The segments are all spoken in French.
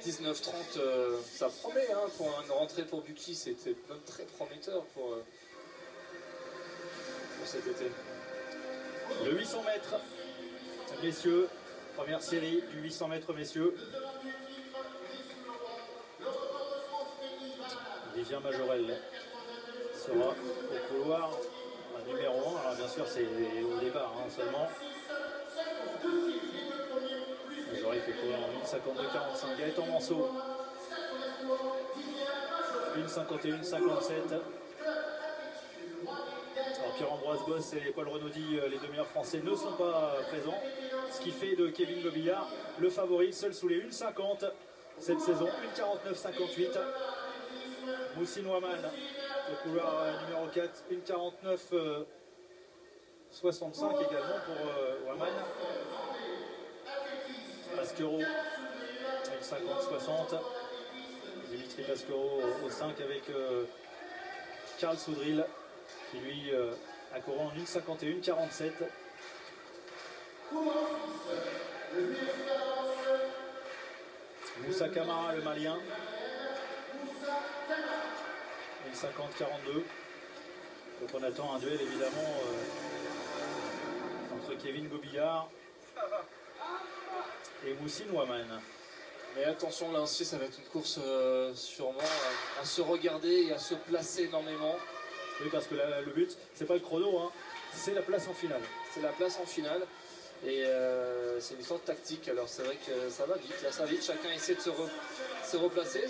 19-30, ça promet hein, pour une rentrée pour Bucky, c'était même très prometteur pour cet été. Le 800 mètres, messieurs, première série du 800 mètres, messieurs. Vivien Majorel sera au couloir numéro 1. Alors bien sûr c'est au départ hein, seulement. Majorel fait courir en 1,52,45. Gaëtan Manceau 1,51,57. Alors Pierre-Ambroise Boss et Paul Renaudy, les deux meilleurs français, ne sont pas présents. Ce qui fait de Kevin Gobillard le favori, seul sous les 1,50 cette saison, 1,49,58. Moussine Waman, le couloir numéro 4, 1,49,65 également pour Waman. Pasquero, 1,50,60. Dimitri Pasquero au 5 avec Karl Soudril qui lui a couru en 1,51,47. Moussa Camara, le Malien, 1,50,42. Donc on attend un duel évidemment entre Kevin Gobillard et Moussine Waman. Mais attention là aussi, ça va être une course sûrement à se regarder et à se placer énormément. Oui, parce que là, le but, c'est pas le chrono, hein, c'est la place en finale. C'est la place en finale. Et c'est une sorte tactique, alors c'est vrai que ça va vite, là ça va vite, chacun essaie de se replacer,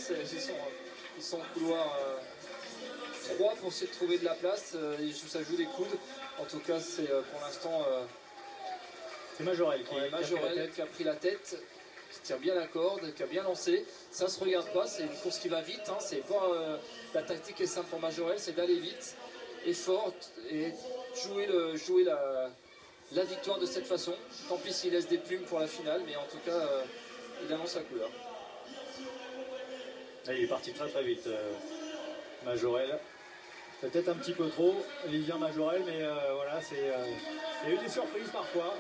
ils sont au couloir 3 pour essayer de trouver de la place, ça joue des coudes, en tout cas c'est pour l'instant c'est Majorel qui a pris la tête, qui tient bien la corde, qui a bien lancé, ça se regarde pas, c'est une course qui va vite, hein, c'est pas la tactique est simple pour Majorel, c'est d'aller vite et fort et jouer la victoire de cette façon. Tant pis s'il laisse des plumes pour la finale, mais en tout cas, il annonce la couleur. Il est parti très très vite, Majorel. Peut-être un petit peu trop, Vivien Majorel, mais voilà, il y a eu des surprises parfois.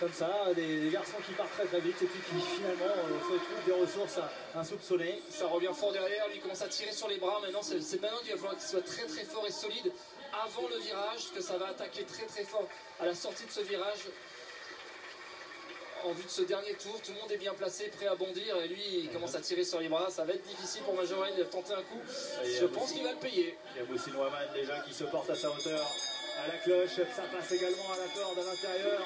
Comme ça, des garçons qui partent très très vite et puis qui finalement se trouvent des ressources insoupçonnées. Ça revient fort derrière, lui commence à tirer sur les bras. Maintenant, c'est maintenant qu'il va falloir qu'il soit très très fort et solide avant le virage, que ça va attaquer très très fort à la sortie de ce virage. En vue de ce dernier tour, tout le monde est bien placé, prêt à bondir, et lui il commence à tirer sur les bras. Ça va être difficile pour Majorel de tenter un coup. Je pense qu'il va le payer. Il y a Moussine Waman déjà qui se porte à sa hauteur à la cloche, ça passe également à la corde à l'intérieur.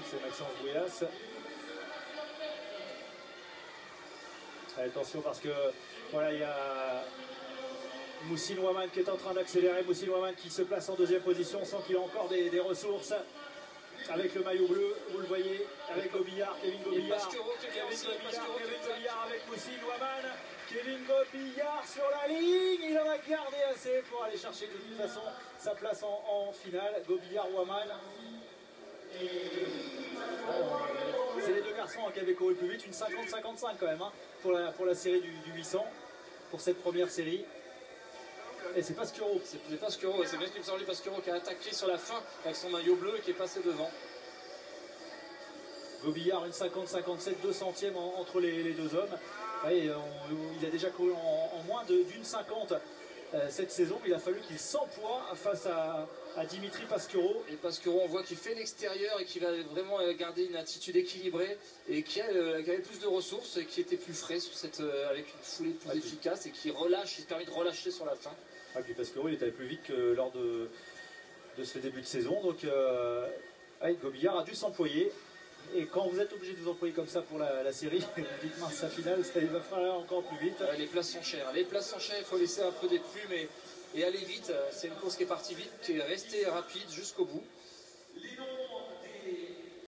C'est Maxence Bouillas. Attention parce que voilà, il y a Moussine Waman qui est en train d'accélérer. Moussine Waman qui se place en deuxième position, sent qu'il a encore des ressources. Avec le maillot bleu, vous le voyez, avec Gobillard, Kevin Gobillard. Kevin Gobillard avec Moussine Waman. Kevin Gobillard sur la ligne, il en a gardé assez pour aller chercher de toute façon sa place en finale. Gobillard Waman. C'est les deux garçons qui avaient couru le plus vite, une 50-55 quand même hein, pour la série du 800, pour cette première série. Et c'est Pasquero. C'est Pasquero, c'est bien ce qui me semblait, Pasquero qui a attaqué sur la fin avec son maillot bleu et qui est passé devant. Gobillard, une 50-57, 2 centièmes entre les deux hommes. Ouais, il a déjà couru en moins d'une 50 cette saison, mais il a fallu qu'il s'emploie face à Dimitri Pasquero. Et Pasquero, on voit qu'il fait l'extérieur et qu'il va vraiment garder une attitude équilibrée et qui avait plus de ressources et qui était plus frais sur avec une foulée plus efficace et qui relâche, il se permet de relâcher sur la fin. Ah, puis Pasquero, il était plus vite que lors de ce début de saison, donc Gobillard a dû s'employer. Et quand vous êtes obligé de vous employer comme ça pour la série, vous dites mince, sa finale, il va falloir encore plus vite. Les places sont chères. Les places sont chères, il faut laisser un peu des plumes et aller vite. C'est une course qui est partie vite, qui est restée rapide jusqu'au bout.